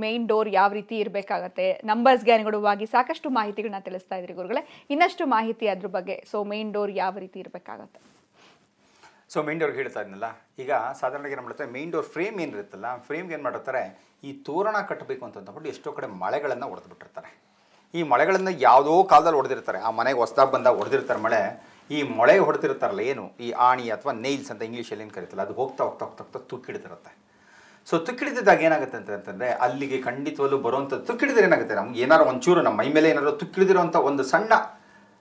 Main door ಯಾವ ರೀತಿ ಇರಬೇಕಾಗತ್ತೆ, ನಂಬರ್ಸ್ಗೆ ಅನುಗುಣವಾಗಿ ಸಾಕಷ್ಟು ಮಾಹಿತಿಗಳನ್ನ ತಿಳಿಸ್ತಾ ಇದ್ರಿ ಗುರುಗಳೇ. ಇನ್ನಷ್ಟು ಮಾಹಿತಿ ಅದ್ರ ಬಗ್ಗೆ. ಸೊ ಮೇನ್ ಡೋರ್ ಯಾವ ರೀತಿ ಇರಬೇಕಾಗತ್ತೆ? ಸೊ ಮೇನ್ ಡೋರ್ಗೆ ಹೇಳ್ತಾ ಇದ್ನಲ್ಲ, ಈಗ ಸಾಧಾರಣವಾಗಿ ಏನು ಮಾಡುತ್ತೆ, ಮೇನ್ ಡೋರ್ ಫ್ರೇಮ್ ಏನಿರುತ್ತಲ್ಲ, ಫ್ರೇಮ್ಗೆ ಏನು ಮಾಡಿರ್ತಾರೆ, ಈ ತೋರಣ ಕಟ್ಟಬೇಕು ಅಂತಂದ್ಬಿಟ್ಟು ಎಷ್ಟೋ ಕಡೆ ಮಳೆಗಳನ್ನು ಹೊಡೆದ್ಬಿಟ್ಟಿರ್ತಾರೆ. ಈ ಮಳೆಗಳನ್ನು ಯಾವುದೋ ಕಾಲದಲ್ಲಿ ಹೊಡೆದಿರ್ತಾರೆ, ಆ ಮನೆಗೆ ಹೊಸದಾಗಿ ಬಂದಾಗ ಹೊಡೆದಿರ್ತಾರೆ ಮಳೆ. ಈ ಮೊಳೆ ಹೊಡೆದಿರ್ತಾರಲ್ಲ, ಏನು ಈ ಆಣಿ ಅಥವಾ ನೇಲ್ಸ್ ಅಂತ ಇಂಗ್ಲೀಷಲ್ಲಿ ಏನು ಕರೀತಲ್ಲ, ಅದು ಹೋಗ್ತಾ ಹೋಗ್ತಾ ಹೋಗ್ತಾ ಹೋಗ್ತಾ ತುಕ್ಕಿಡ್ತಿರುತ್ತೆ. ಸೊ ತುಕ್ಕಿಡಿದಾಗ ಏನಾಗುತ್ತೆ ಅಂತಂದರೆ, ಅಲ್ಲಿಗೆ ಖಂಡಿತವಲ್ಲೂ ಬರುವಂಥ ತುಕ್ಕಿಡಿದ್ರೆ ಏನಾಗುತ್ತೆ, ನಮ್ಗೆ ಏನಾರು ಒಂಚೂರು ನಮ್ಮ ಮೈ ಮೇಲೆ ಏನಾದ್ರು ತುಕ್ಕಿಡಿದಿರೋಂಥ ಒಂದು ಸಣ್ಣ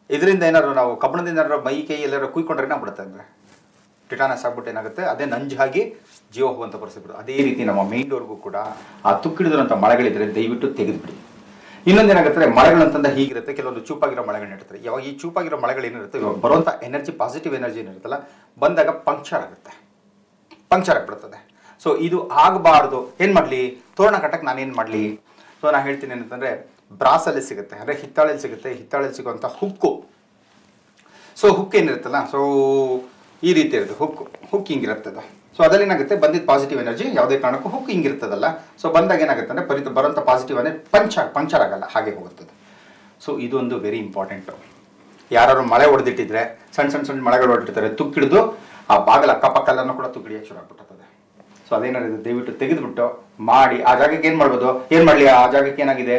ಇದರಿಂದ ಏನಾದ್ರು ನಾವು ಕಬ್ಬಣದಿಂದ ಏನಾದ್ರು ಮೈ ಕೈ ಎಲ್ಲರೂ ಕುಯ್ಕೊಂಡ್ರೆ ಏನಾಗ್ಬಿಡುತ್ತೆ ಅಂದರೆ ಟಿಟಾನಸ್ ಆಗ್ಬಿಟ್ಟು ಏನಾಗುತ್ತೆ, ಅದೇ ನಂಜಾಗಿ ಜೀವ ಹೋಗುವಂಥ ಪರಿಸ್ಥಿತಿ. ಅದೇ ರೀತಿ ನಮ್ಮ ಮೇನ್ ಡೋರ್ಗೂ ಕೂಡ ಆ ತುಕ್ಕಿಡಿದಿರೋಂಥ ಮಳೆಗಳಿದ್ರೆ ದಯವಿಟ್ಟು ತೆಗೆದುಬಿಡಿ. ಇನ್ನೊಂದೇನಾಗುತ್ತೆ, ಮಳೆಗಳಂತಂದ ಹೀಗಿರುತ್ತೆ, ಕೆಲವೊಂದು ಚೂಪಾಗಿರೋ ಮಳೆಗಳನ್ನ ಇಡ್ತಾರೆ. ಯಾವಾಗ ಈ ಚೂಪಾಗಿರೋ ಮಳೆಗಳು ಏನಿರುತ್ತೆ, ಇವಾಗ ಬರುವಂಥ ಎನರ್ಜಿ, ಪಾಸಿಟಿವ್ ಎನರ್ಜಿ ಏನಿರುತ್ತಲ್ಲ, ಬಂದಾಗ ಪಂಕ್ಚರ್ ಆಗುತ್ತೆ, ಪಂಕ್ಚರ್ ಆಗಿಬಿಡ್ತದೆ. ಸೊ ಇದು ಆಗಬಾರ್ದು. ಏನು ಮಾಡಲಿ, ತೋರಣ ಕಟ್ಟಕ್ಕೆ ನಾನೇನು ಮಾಡಲಿ? ಸೊ ನಾನು ಹೇಳ್ತೀನಿ ಏನಂತಂದರೆ, ಬ್ರಾಸಲ್ಲಿ ಸಿಗುತ್ತೆ, ಅಂದರೆ ಹಿತ್ತಾಳೆಯಲ್ಲಿ ಸಿಗುತ್ತೆ. ಹಿತ್ತಾಳೆಯಲ್ಲಿ ಸಿಗುವಂಥ ಹುಕ್ಕು. ಸೊ ಹುಕ್ ಏನಿರುತ್ತಲ್ಲ, ಸೊ ಈ ರೀತಿ ಇರುತ್ತೆ ಹುಕ್ ಹಿಂಗಿರುತ್ತದೆ. ಸೊ ಅದ್ರಲ್ಲಿ ಏನಾಗುತ್ತೆ, ಬಂದಿದ್ದು ಪಾಸಿಟಿವ್ ಎನರ್ಜಿ ಯಾವುದೇ ಕಾರಣಕ್ಕೂ ಹುಕ್ ಹಿಂಗಿರ್ತದಲ್ಲ, ಸೊ ಬಂದಾಗ ಏನಾಗುತ್ತೆ ಅಂದರೆ ಬರೋಂಥ ಪಾಸಿಟಿವ್ ಅಂದರೆ ಪಂಚರ್ ಆಗಲ್ಲ, ಹಾಗೆ ಹೋಗುತ್ತದೆ. ಸೊ ಇದೊಂದು ವೆರಿ ಇಂಪಾರ್ಟೆಂಟು. ಯಾರು ಮಳೆ ಹೊಡೆದಿಟ್ಟಿದ್ರೆ, ಸಣ್ಣ ಮಳೆಗಳು ಹೊಡೆದಿರ್ತಾರೆ, ತುಕ್ಕಿಡಿದು ಆ ಬಾಗಲ ಅಕ್ಕಪಕ್ಕಲ್ಲೂ ಕೂಡ ತುಕ್ಕಿಡಿಯೋಕ್ಕೆ ಶುರು ಆಗ್ಬಿಟ್ಟಿರ್ತದೆ. ಸೊ ಅದೇನಾಗಿದೆ, ದಯವಿಟ್ಟು ತೆಗೆದುಬಿಟ್ಟು ಮಾಡಿ ಆ ಜಾಗಕ್ಕೆ ಏನು ಮಾಡ್ಬೋದು, ಏನು ಮಾಡಲಿ, ಆ ಜಾಗಕ್ಕೆ ಏನಾಗಿದೆ,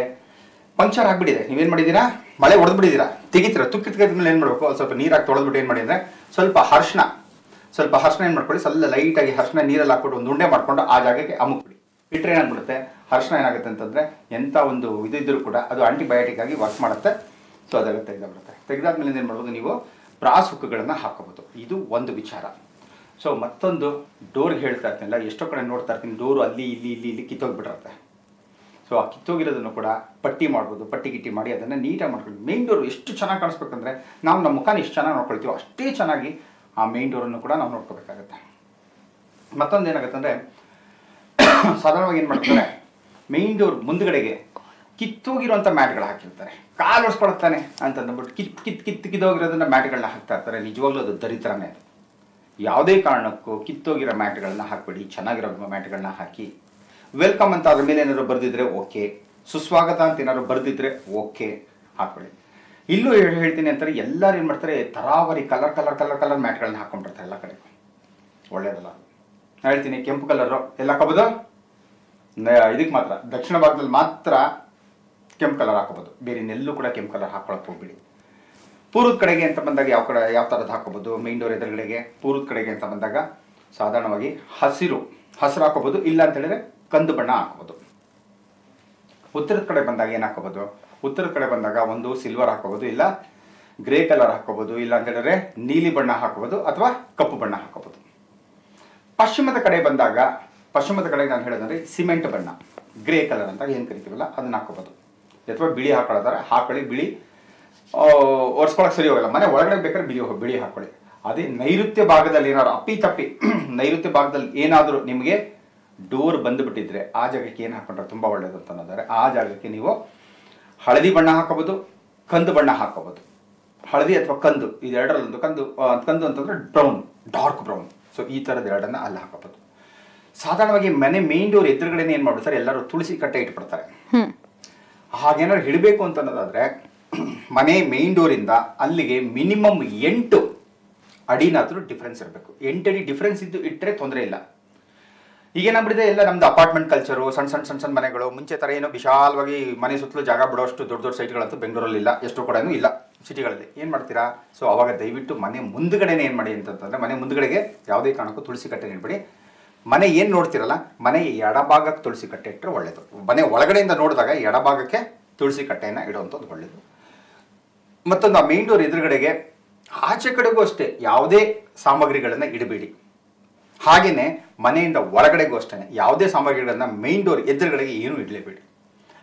ಪಂಕ್ಚರ್ ಆಗಿಬಿಟ್ಟಿದೆ. ನೀವೇನು ಮಾಡಿದ್ದೀರಾ, ಮಳೆ ಹೊಡೆದ್ಬಿಟ್ಟಿದ್ದೀರಾ, ತೆಗಿತೀರಾ, ತೆಗೆದ್ಮೇಲೆ ಏನು ಮಾಡಬೇಕು, ಸ್ವಲ್ಪ ನೀರಾಗಿ ತೊಳೆದ್ಬಿಟ್ಟು ಏನು ಮಾಡಿದರೆ, ಸ್ವಲ್ಪ ಅರ್ಶಿನ ಏನು ಮಾಡ್ಕೊಳ್ಳಿ, ಸ್ವಲ್ಪ ಲೈಟಾಗಿ ಅರ್ಶಿನ ನೀರಲ್ಲಿ ಹಾಕ್ಬಿಟ್ಟು ಒಂದು ಉಂಡೆ ಮಾಡ್ಕೊಂಡು ಆ ಜಾಗಕ್ಕೆ ಅಮುಕ್ಬಿಡಿ. ಇಟ್ಟರೆ ಏನಾಗ್ಬಿಡುತ್ತೆ, ಅರ್ಶಿನ ಏನಾಗುತ್ತೆ ಅಂತಂದರೆ ಎಂಥ ಒಂದು ಇದ್ರೂ ಕೂಡ ಅದು ಆಂಟಿಬಯೋಟಿಕ್ ಆಗಿ ವರ್ಕ್ ಮಾಡುತ್ತೆ. ಸೊ ಅದಾಗ ತೆಗೆದಾಗ್ಬಿಡುತ್ತೆ. ತೆಗೆದಾದ್ಮೇಲೆ ಏನು ಮಾಡ್ಬೋದು, ನೀವು ಬ್ರಾಸ್ ಹುಕ್ಕುಗಳನ್ನು ಹಾಕೋಬೋದು. ಇದು ಒಂದು ವಿಚಾರ. ಸೊ ಮತ್ತೊಂದು ಡೋರ್ಗೆ ಹೇಳ್ತಾ ಇರ್ತೀನಲ್ಲ, ಎಷ್ಟೋ ಕಡೆ ನೋಡ್ತಾ ಇರ್ತೀನಿ, ಡೋರು ಅಲ್ಲಿ ಇಲ್ಲಿ ಕಿತ್ತೋಗ್ಬಿಟ್ಟಿರುತ್ತೆ. ಸೊ ಆ ಕಿತ್ತೋಗಿರೋದನ್ನು ಕೂಡ ಪಟ್ಟಿ ಮಾಡ್ಬೋದು, ಗಿಟ್ಟಿ ಮಾಡಿ ಅದನ್ನು ನೀಟಾಗಿ ಮಾಡ್ಕೊಳ್ಳಿ. ಮೇನ್ ಡೋರು ಎಷ್ಟು ಚೆನ್ನಾಗಿ ಕಾಣಿಸ್ಬೇಕಂದ್ರೆ, ನಾವು ನಮ್ಮ ಮುಖನ ಎಷ್ಟು ಚೆನ್ನಾಗಿ ನೋಡ್ಕೊಳ್ತೀವೋ ಅಷ್ಟೇ ಚೆನ್ನಾಗಿ ಆ ಮೇನ್ ಡೋರನ್ನು ಕೂಡ ನಾವು ನೋಡ್ಕೋಬೇಕಾಗತ್ತೆ. ಮತ್ತೊಂದು ಏನಾಗುತ್ತೆ ಅಂದರೆ, ಸಾಧಾರಣವಾಗಿ ಏನು ಮಾಡ್ತಾರೆ, ಮೇನ್ ಡೋರ್ ಮುಂದ್ಗಡೆಗೆ ಕಿತ್ತೋಗಿರೋಂಥ ಮ್ಯಾಟ್ಗಳು ಹಾಕಿರ್ತಾರೆ. ಕಾಲು ಒಡ್ಸ್ಕೊಳ್ತಾನೆ ಅಂತಂದ್ಬಿಟ್ಟು ಕಿತ್ತೋಗಿರೋದನ್ನ ಮ್ಯಾಟ್ಗಳನ್ನ ಹಾಕ್ತಾ ಇರ್ತಾರೆ. ನಿಜವಾಗ್ಲೂ ಅದು ದರಿದ್ರನೇ. ಅದು ಯಾವುದೇ ಕಾರಣಕ್ಕೂ ಕಿತ್ತೋಗಿರೋ ಮ್ಯಾಟ್ಗಳನ್ನ ಹಾಕ್ಬೇಡಿ, ಚೆನ್ನಾಗಿರೋ ಮ್ಯಾಟ್ಗಳನ್ನ ಹಾಕಿ. ವೆಲ್ಕಮ್ ಅಂತ ಅದ್ರ ಮೇಲೆ ಏನಾದ್ರು ಬರೆದಿದ್ರೆ ಓಕೆ, ಸುಸ್ವಾಗತ ಅಂತ ಏನಾದ್ರು ಬರೆದಿದ್ರೆ ಓಕೆ, ಹಾಕೊಳ್ಳಿ. ಇಲ್ಲೂ ಹೇಳ್ತೀನಿ ಅಂತಾರೆ, ಎಲ್ಲರೂ ಏನು ಮಾಡ್ತಾರೆ, ತರಾವರಿ ಕಲರ್ ಮ್ಯಾಟ್ಗಳನ್ನ ಹಾಕ್ಕೊಂಡಿರ್ತಾರೆ ಎಲ್ಲ ಕಡೆ. ಒಳ್ಳೇದಲ್ಲ. ನಾನು ಹೇಳ್ತೀನಿ, ಕೆಂಪು ಕಲರು ಎಲ್ಲ ಹಾಕೋಬೋದು, ಇದಕ್ಕೆ ಮಾತ್ರ ದಕ್ಷಿಣ ಭಾಗದಲ್ಲಿ ಮಾತ್ರ ಕೆಂಪು ಕಲರ್ ಹಾಕೋಬೋದು, ಬೇರೆ ಇನ್ನೆಲ್ಲೂ ಕೂಡ ಕೆಂಪು ಕಲರ್ ಹಾಕೊಳ್ಳೋಕೆ ಹೋಗ್ಬಿಡಿ. ಪೂರ್ವದ ಕಡೆಗೆ ಅಂತ ಬಂದಾಗ ಯಾವ ಥರದ್ದು ಹಾಕೋಬೋದು, ಮೇನ್ ಡೋರ್ ಎದುರುಗಡೆಗೆ ಪೂರ್ವದ ಕಡೆಗೆ ಅಂತ ಬಂದಾಗ ಸಾಧಾರಣವಾಗಿ ಹಸಿರು ಹಾಕೋಬೋದು, ಇಲ್ಲ ಅಂತ ಹೇಳಿದ್ರೆ ಕಂದು ಬಣ್ಣ ಹಾಕೋಬೋದು. ಉತ್ತರದ ಕಡೆ ಬಂದಾಗ ಏನು ಹಾಕೋಬೋದು, ಉತ್ತರದ ಕಡೆ ಬಂದಾಗ ಒಂದು ಸಿಲ್ವರ್ ಹಾಕೋಬೋದು, ಇಲ್ಲ ಗ್ರೇ ಕಲರ್ ಹಾಕೋಬೋದು, ಇಲ್ಲ ಅಂತ ಹೇಳಿದ್ರೆ ನೀಲಿ ಬಣ್ಣ ಹಾಕೋಬೋದು, ಅಥವಾ ಕಪ್ಪು ಬಣ್ಣ ಹಾಕೋಬೋದು. ಪಶ್ಚಿಮದ ಕಡೆ ಬಂದಾಗ, ಪಶ್ಚಿಮದ ಕಡೆಗೆ ನಾನು ಹೇಳೋದಂದ್ರೆ ಸಿಮೆಂಟ್ ಬಣ್ಣ, ಗ್ರೇ ಕಲರ್ ಅಂತ ಏನು ಕರಿತೀವಲ್ಲ ಅದನ್ನ ಹಾಕೋಬೋದು. ಅಥವಾ ಬಿಳಿ ಹಾಕೊಳ್ಳೋದಾರೆ ಹಾಕೊಳ್ಳಿ, ಬಿಳಿ ಒರೆಸ್ಕೊಳಕ್ಕೆ ಸರಿ ಹೋಗಲ್ಲ, ಮನೆ ಒಳಗಡೆ ಬೇಕಾದ್ರೆ ಬಿಳಿ ಹಾಕೊಳ್ಳಿ. ಅದೇ ನೈಋತ್ಯ ಭಾಗದಲ್ಲಿ ಏನಾದ್ರು ಅಪ್ಪಿತಪ್ಪಿ ನೈಋತ್ಯ ಭಾಗದಲ್ಲಿ ಏನಾದರೂ ನಿಮಗೆ ಡೋರ್ ಬಂದುಬಿಟ್ಟಿದ್ರೆ ಆ ಜಾಗಕ್ಕೆ ಏನು ಹಾಕೊಂಡ್ರೆ ತುಂಬ ಒಳ್ಳೆಯದು ಅಂತ ಅನ್ನೋದಾರೆ, ಆ ಜಾಗಕ್ಕೆ ನೀವು ಹಳದಿ ಬಣ್ಣ ಹಾಕೋಬೋದು, ಕಂದು ಬಣ್ಣ ಹಾಕೋಬೋದು. ಹಳದಿ ಅಥವಾ ಕಂದು, ಇದೆರಡರಲ್ಲೊಂದು. ಕಂದು ಅಂತಂದರೆ ಬ್ರೌನ್, ಡಾರ್ಕ್ ಬ್ರೌನ್. ಸೊ ಈ ಥರದ ಎರಡನ್ನು ಅಲ್ಲಿ ಹಾಕೋಬೋದು. ಸಾಧಾರಣವಾಗಿ ಮನೆ ಮೇನ್ ಡೋರ್ ಎದುರುಗಡೆ ಏನು ಮಾಡ್ಬಿಡ್ತಾರೆ, ಎಲ್ಲರೂ ತುಳಸಿ ಕಟ್ಟೆ ಇಟ್ಬಿಡ್ತಾರೆ. ಹಾಗೇನಾದ್ರು ಹಿಡಬೇಕು ಅಂತ ಅನ್ನೋದಾದರೆ, ಮನೆ ಮೇನ್ ಡೋರಿಂದ ಅಲ್ಲಿಗೆ ಮಿನಿಮಮ್ 8 ಅಡಿನಾದರೂ ಡಿಫ್ರೆನ್ಸ್ ಇರಬೇಕು. 8 ಅಡಿ ಡಿಫ್ರೆನ್ಸ್ ಇಟ್ಟರೆ ತೊಂದರೆ ಇಲ್ಲ. ಈಗೇನಾಗ್ಬಿಟ್ಟಿದೆ, ಎಲ್ಲ ನಮ್ದು ಅಪಾರ್ಟ್ಮೆಂಟ್ ಕಲ್ಚರು, ಸಣ್ಣ ಮನೆಗಳು. ಮುಂಚೆ ಥರ ಏನೋ ವಿಶಾಲವಾಗಿ ಮನೆ ಸುತ್ತಲೂ ಜಾಗ ಬಿಡೋಷ್ಟು ದೊಡ್ಡ ಸೈಟ್ಗಳಂತೂ ಬೆಂಗಳೂರಲ್ಲಿ ಇಲ್ಲ, ಎಷ್ಟೋ ಕಡೆನೂ ಇಲ್ಲ, ಸಿಟಿಗಳಲ್ಲಿ. ಏನು ಮಾಡ್ತೀರಾ, ಸೊ ಅವಾಗ ದಯವಿಟ್ಟು ಮನೆ ಮುಂದ್ಗಡೆನೇ ಏನು ಮಾಡಿ ಅಂತಂದರೆ, ಮನೆ ಮುಂದ್ಗಡೆಗೆ ಯಾವುದೇ ಕಾರಣಕ್ಕೂ ತುಳಸಿ ಕಟ್ಟೆ ಇಡಬೇಡಿ. ಮನೆ ಏನು ನೋಡ್ತಿರಲ್ಲ, ಮನೆಯ ಎಡಭಾಗಕ್ಕೆ ತುಳಸಿ ಕಟ್ಟೆ ಇಟ್ಟರೆ ಒಳ್ಳೆಯದು. ಮನೆ ಒಳಗಡೆಯಿಂದ ನೋಡಿದಾಗ ಎಡಭಾಗಕ್ಕೆ ತುಳಸಿ ಕಟ್ಟೆಯನ್ನು ಇಡುವಂಥದ್ದು ಒಳ್ಳೆಯದು. ಮತ್ತೊಂದು, ಆ ಮೇನ್ ಡೋರ್ ಎದುರುಗಡೆಗೆ ಆಚೆ ಕಡೆಗೂ ಅಷ್ಟೇ ಯಾವುದೇ ಸಾಮಗ್ರಿಗಳನ್ನು ಇಡಬೇಡಿ. ಹಾಗೆಯೇ ಮನೆಯಿಂದ ಒಳಗಡೆಗೂ ಅಷ್ಟೇ ಯಾವುದೇ ಸಾಮಗ್ರಿಗಳನ್ನು ಮೇನ್ ಡೋರ್ ಎದುರುಗಡೆಗೆ ಏನೂ ಇಡಲೇಬೇಡಿ.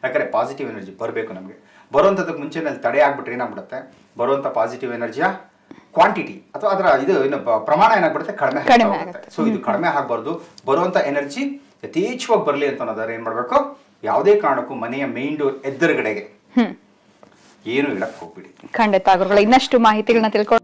ಯಾಕಂದರೆ ಪಾಸಿಟಿವ್ ಎನರ್ಜಿ ಬರಬೇಕು ನಮಗೆ. ಬರುವಂಥದ್ದಕ್ಕೆ ಮುಂಚೆನಲ್ಲಿ ತಡೆ ಆಗಿಬಿಟ್ರೆ ಏನಾಗ್ಬಿಡುತ್ತೆ, ಬರುವಂಥ ಪಾಸಿಟಿವ್ ಎನರ್ಜಿಯ ಕ್ವಾಂಟಿಟಿ ಅಥವಾ ಅದರ ಪ್ರಮಾಣ ಏನಾಗ್ಬಿಡುತ್ತೆ, ಕಡಿಮೆ ಆಗುತ್ತೆ. ಸೊ ಇದು ಕಡಿಮೆ ಆಗಬಾರ್ದು. ಬರುವಂಥ ಎನರ್ಜಿ ಯಥೇಚ್ಛವಾಗಿ ಬರಲಿ ಅಂತ ಅನ್ನೋದಾದ್ರೆ ಏನು ಮಾಡಬೇಕು, ಯಾವುದೇ ಕಾರಣಕ್ಕೂ ಮನೆಯ ಮೇನ್ ಡೋರ್ ಎದುರುಗಡೆಗೆ ಏನು ಇಡಕ್ಕೆ ಹೋಗ್ಬಿಡಿ. ಖಂಡಿತ ಗುರುಗಳೇ, ಇನ್ನಷ್ಟು ಮಾಹಿತಿಗಳನ್ನ ತಿಳ್ಕೊಂಡು